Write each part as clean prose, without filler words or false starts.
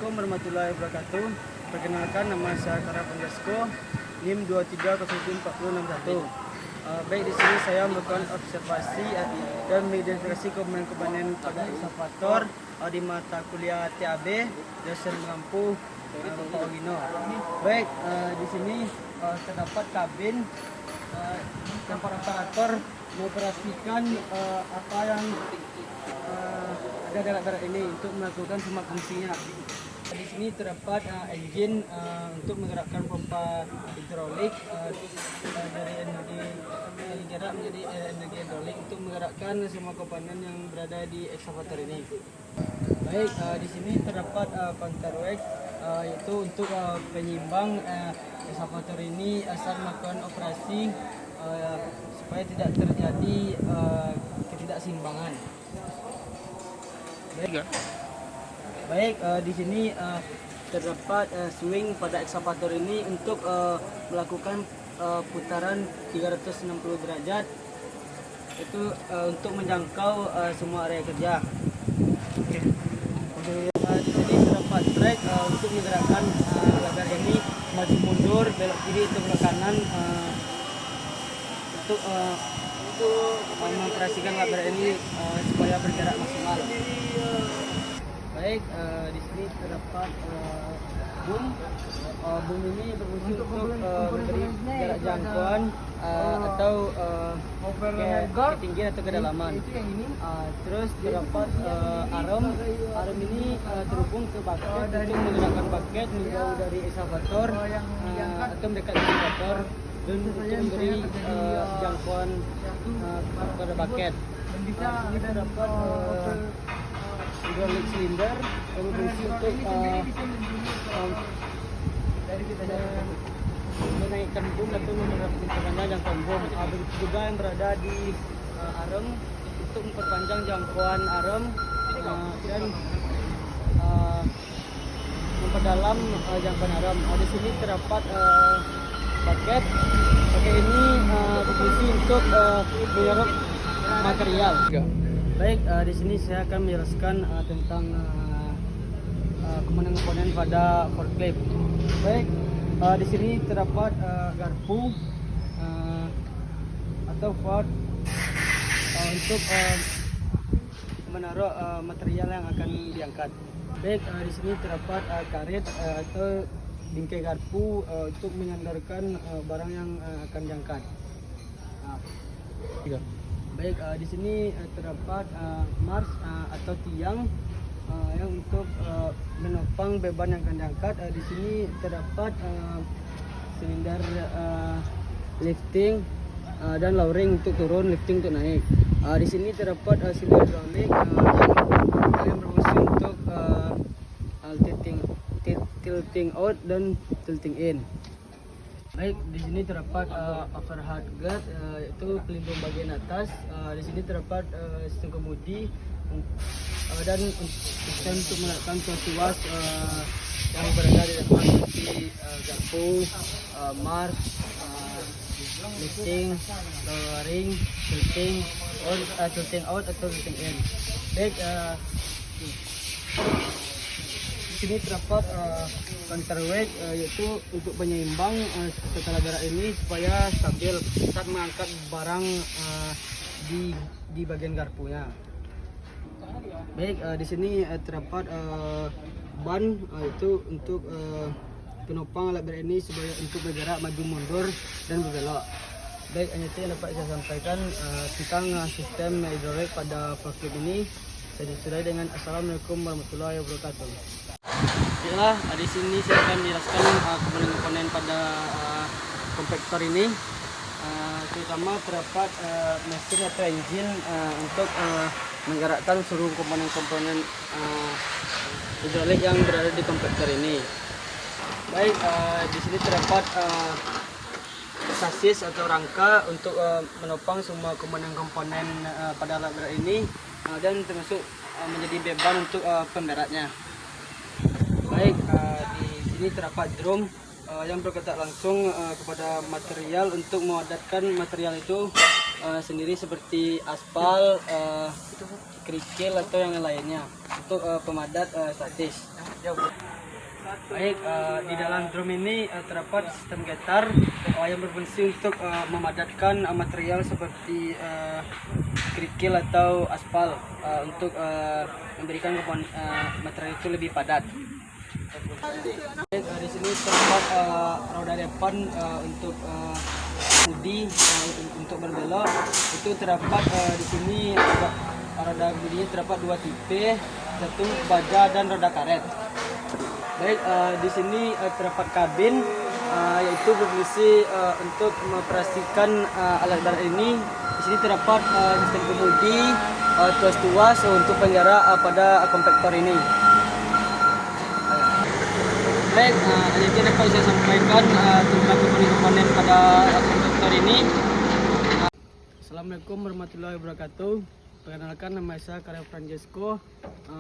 Assalamualaikum warahmatullahi wabarakatuh. Perkenalkan, nama saya Kara Panjasko, NIM 23074061. Baik, di sini saya melakukan observasi dan mengidentifikasi komponen-komponen pada eksavator di mata kuliah TAB dosen mengampu Bapak Ogino. Baik, di sini terdapat kabin tempat operator mengoperasikan apa yang ada darat-darat ini untuk melakukan semua fungsinya. Di sini terdapat engine untuk menggerakkan pompa hidrolik dari energi gerak menjadi energi hidrolik untuk menggerakkan semua komponen yang berada di eksavator ini. Baik, di sini terdapat counterweight yaitu untuk penyimbang eksavator ini saat melakukan operasi supaya tidak terjadi ketidakseimbangan. Baik, di sini terdapat swing pada eksavator ini untuk melakukan putaran 360 derajat itu untuk menjangkau semua area kerja. Jadi terdapat track untuk menggerakkan lagar ini maju mundur, belok kiri atau belok kanan untuk mengoperasikan lagar ini supaya bergerak maksimal. Baik, di sini terdapat boom. Boom ini berfungsi untuk memberi jarak jangkauan atau ketinggian atau kedalaman. Terus terdapat arm. Arm ini terhubung ke bucket untuk menggerakkan bucket menjauh dari eksavator atau mendekat eksavator dan untuk memberi jangkauan pada bucket. Ini terdapat hydraulic cylinder yang berfungsi untuk menaikkan boom atau memperpanjang jangkauan boom. Begitu juga yang berada di arm untuk memperpanjang jangkauan arm dan memperdalam jangkauan arm. Di sini terdapat bucket. Bucket ini berfungsi untuk menyerap material. Baik, di sini saya akan menjelaskan tentang komponen-komponen pada forklift. Baik, di sini terdapat garpu atau fork untuk menaruh material yang akan diangkat. Baik, di sini terdapat karet atau bingkai garpu untuk menyandarkan barang yang akan diangkat. Baik, di sini terdapat mars atau tiang yang untuk menopang beban yang akan diangkat. Di sini terdapat silinder lifting dan lowering untuk turun, lifting untuk naik. Di sini terdapat silinder hidrolik yang berfungsi untuk tilting out dan tilting in. Baik, di sini terdapat overhead guard yaitu pelindung bagian atas. Di sini terdapat sistem kemudi dan sistem untuk menekan tuas yang berada di depan seperti garpu, mars, lifting, lowering, tilting out atau tilting in. Baik, di sini terdapat counterweight yaitu untuk penyeimbang setelah gerak ini supaya stabil saat mengangkat barang di bagian garpunya. Baik, di sini terdapat ban itu untuk penopang alat berat ini supaya untuk bergerak maju mundur dan berbelok. Baik, hanya itu yang dapat saya sampaikan tentang sistem hidrolik pada forklift ini. Saya disudahi dengan Assalamualaikum warahmatullahi wabarakatuh. Ya, di sini saya akan menjelaskan komponen-komponen pada kompaktor ini. Terutama terdapat mesin atau engine untuk menggerakkan seluruh komponen-komponen hidrolik yang berada di kompaktor ini. Baik, di sini terdapat sasis atau rangka untuk menopang semua komponen-komponen pada alat berat ini dan termasuk menjadi beban untuk pemberatnya. Baik, di sini terdapat drum yang bergerak langsung kepada material untuk memadatkan material itu sendiri seperti aspal, kerikil atau yang lainnya untuk pemadat statis. Baik, di dalam drum ini terdapat sistem getar yang berfungsi untuk memadatkan material seperti kerikil atau aspal untuk memberikan material itu lebih padat. Baik, di sini terdapat roda depan untuk mudi untuk berbelok. Itu terdapat di sini roda mudinya terdapat dua tipe, satu baja dan roda karet. Baik, di sini terdapat kabin yaitu berfungsi untuk mengoperasikan alat berat ini. Di sini terdapat sistem kemudi, tuas-tuas untuk penggerak pada kompaktor ini. Baik, yang dapat saya sampaikan tentang komponen-komponen pada kompaktor ini. Assalamualaikum warahmatullahi wabarakatuh. Perkenalkan, nama saya Karya Francesco,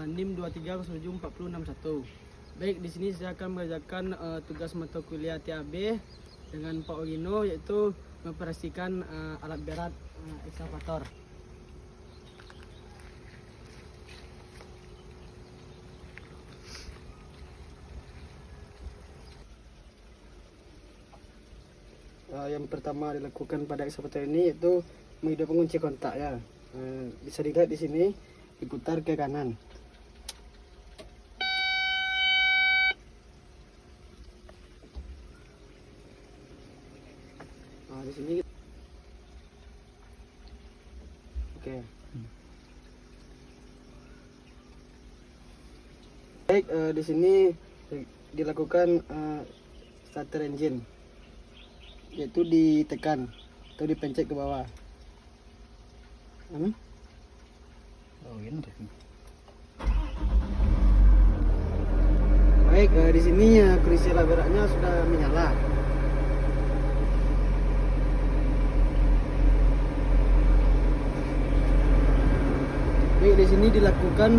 NIM 23074061. Baik, di sini saya akan mengerjakan tugas mata kuliah TAB dengan Pak Ogino, yaitu mengoperasikan alat berat ekskavator. Yang pertama dilakukan pada ekskavator ini yaitu menghidupkan kunci kontak ya. Bisa dilihat di sini diputar ke kanan. Di sini, oke. Baik, di sini dilakukan starter engine, yaitu ditekan atau dipencet ke bawah. Baik, di sini kondisi alat beratnya sudah menyala. Baik, di sini dilakukan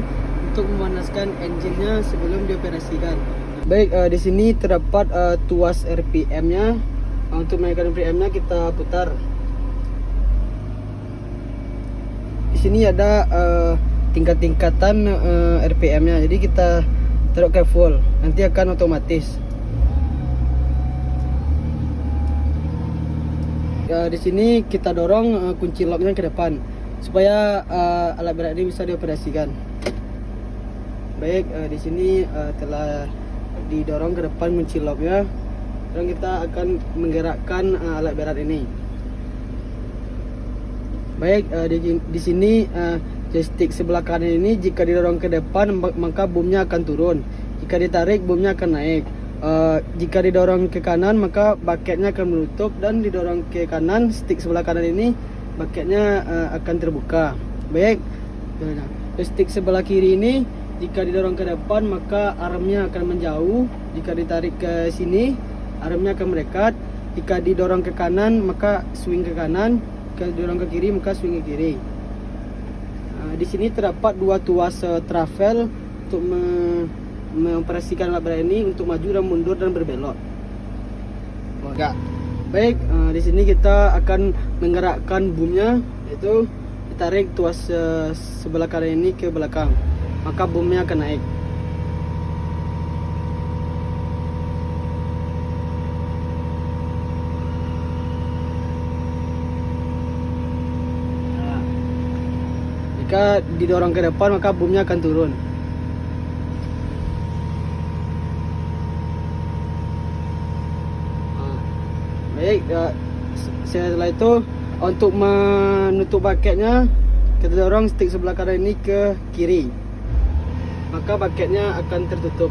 untuk memanaskan engine-nya sebelum dioperasikan. Baik, di sini terdapat tuas RPM-nya. Untuk menaikkan RPM-nya kita putar. Di sini ada tingkat-tingkatan RPM-nya. Jadi kita taruh ke full, nanti akan otomatis. Di sini kita dorong kunci locknya ke depan supaya alat berat ini bisa dioperasikan. Baik, di sini telah didorong ke depan kunci locknya. Sekarang kita akan menggerakkan alat berat ini. Baik, di sini joystick sebelah kanan ini jika didorong ke depan maka boomnya akan turun. Jika ditarik boomnya akan naik. Jika didorong ke kanan maka bucketnya akan menutup, dan didorong ke kanan stick sebelah kanan ini bucketnya akan terbuka. Baik, joystick sebelah kiri ini jika didorong ke depan maka armnya akan menjauh. Jika ditarik ke sini armnya akan mendekat. Jika didorong ke kanan maka swing ke kanan. Jika didorong ke kiri maka swing ke kiri. Di sini terdapat dua tuas travel untuk mengoperasikan alat berat ini untuk maju dan mundur dan berbelok. Baik, di sini kita akan menggerakkan boomnya, yaitu ditarik tuas sebelah kanan ini ke belakang, maka boomnya akan naik. Jika didorong ke depan maka boomnya akan turun. Baik, setelah itu untuk menutup bucketnya kita dorong stick sebelah kanan ini ke kiri, maka bucketnya akan tertutup.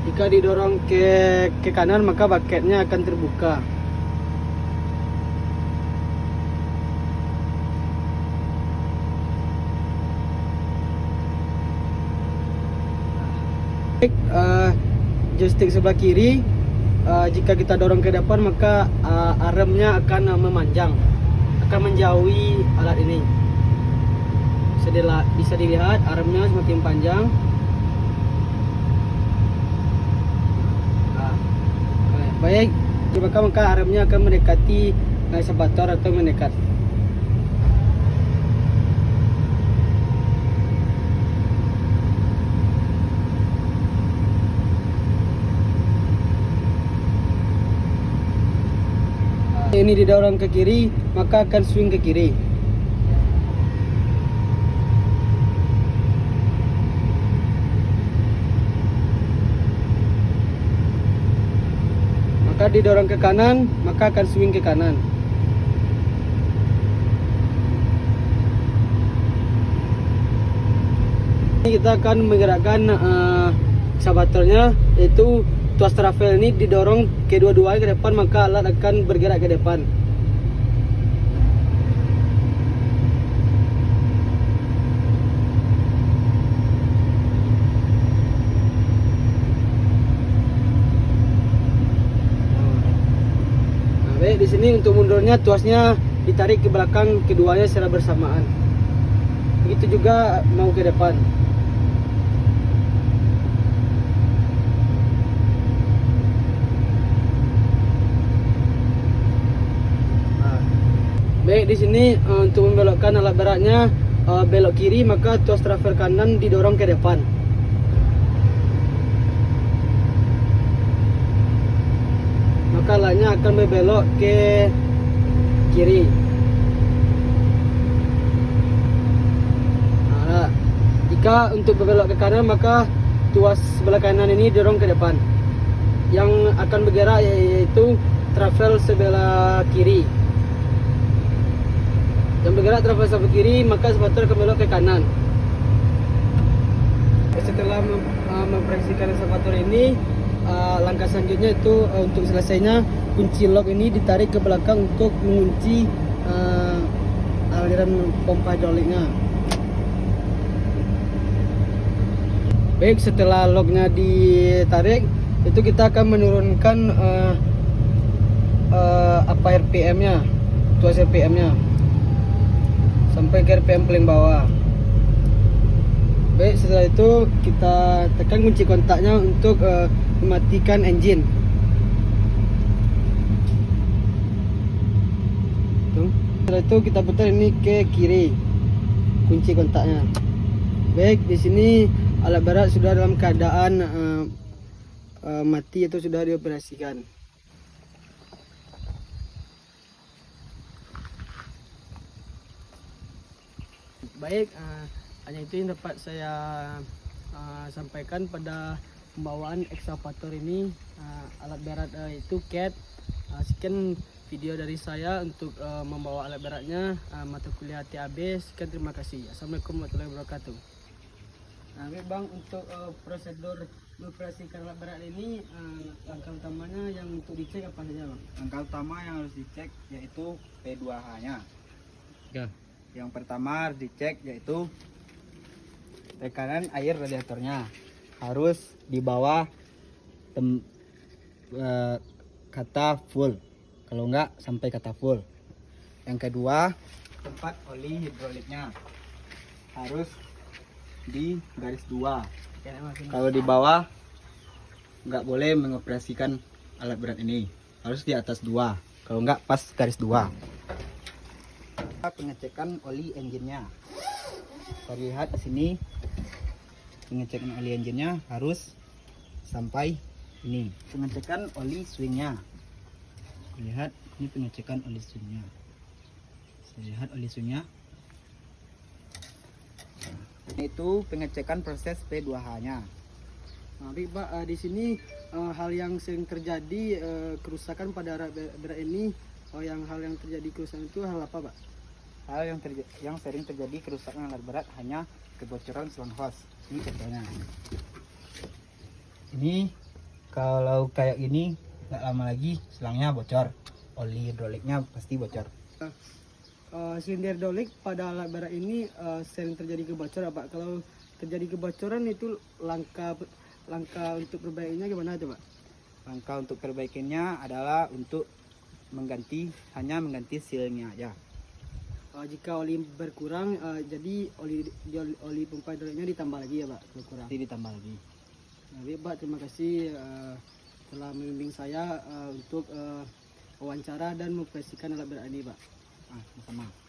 Jika didorong ke kanan maka bucketnya akan terbuka. Joystick sebelah kiri, jika kita dorong ke depan maka armnya akan memanjang, akan menjauhi alat ini. Bisa dilihat armnya semakin panjang. Baik, maka armnya akan mendekati ekskavator atau mendekat. Ini didorong ke kiri, maka akan swing ke kiri. Maka didorong ke kanan, maka akan swing ke kanan. Ini kita akan menggerakkan ekskavatornya, yaitu tuas travel ini didorong kedua-duanya ke depan, maka alat akan bergerak ke depan. Nah, baik, di sini untuk mundurnya tuasnya ditarik ke belakang keduanya secara bersamaan. Begitu juga mau ke depan. Baik, di sini untuk membelokkan alat beratnya belok kiri, maka tuas travel kanan didorong ke depan. Maka alatnya akan berbelok ke kiri. Nah, jika untuk berbelok ke kanan, maka tuas sebelah kanan ini didorong ke depan. Yang akan bergerak yaitu travel sebelah kiri. Yang bergerak travel sebelah kiri, maka ekskavator akan belok ke kanan. Setelah memproyeksikan ekskavator ini, langkah selanjutnya itu untuk selesainya kunci lock ini ditarik ke belakang untuk mengunci aliran pompa hidroliknya. Baik, setelah locknya ditarik, itu kita akan menurunkan apa RPM-nya, tuas RPM-nya sampai ke RPM paling bawah. Baik, setelah itu kita tekan kunci kontaknya untuk mematikan engine. Setelah itu kita putar ini ke kiri, kunci kontaknya. Baik, di sini alat berat sudah dalam keadaan mati atau sudah dioperasikan. Baik, hanya itu yang dapat saya sampaikan pada pembawaan ekskavator ini. Alat berat itu CAT. Sekian video dari saya untuk membawa alat beratnya mata kuliah TAB. Sekian, terima kasih. Assalamualaikum warahmatullahi wabarakatuh. Nah, Bang, untuk prosedur mengoperasikan alat berat ini, langkah utamanya yang untuk dicek apa saja, Bang? Langkah utama yang harus dicek yaitu P2H-nya. Ya. Yang pertama harus dicek yaitu tekanan air radiatornya harus di bawah kata full, kalau enggak sampai kata full. Yang kedua, tempat oli hidroliknya harus di garis 2. Kalau di bawah nggak boleh mengoperasikan alat berat ini, harus di atas 2, kalau enggak pas garis 2. Pengecekan oli engine-nya, kita lihat di sini pengecekan oli engine-nya harus sampai ini. Pengecekan oli swing-nya, lihat ini pengecekan oli swing-nya. Saya lihat oli swing-nya. Itu pengecekan proses P2H-nya. Nah, Pak, di sini hal yang sering terjadi kerusakan pada alat berat ini, hal yang terjadi kerusakan itu hal apa, Pak? Hal yang sering terjadi kerusakan alat berat hanya kebocoran selang hose. Ini contohnya. Ini kalau kayak gini nggak lama lagi selangnya bocor, oli hidroliknya pasti bocor. Silinder hidrolik pada alat berat ini sering terjadi kebocoran, Pak. Kalau terjadi kebocoran itu langkah untuk perbaikannya gimana tuh, Pak? Langkah untuk perbaikannya adalah untuk hanya mengganti sealnya aja. Jika oli berkurang, jadi oli pompa hidroliknya ditambah lagi ya, Pak, berkurang. Nanti ditambah lagi. Nah, Pak, terima kasih telah membimbing saya untuk wawancara dan mengoperasikan alat berat ini, Pak. Sama.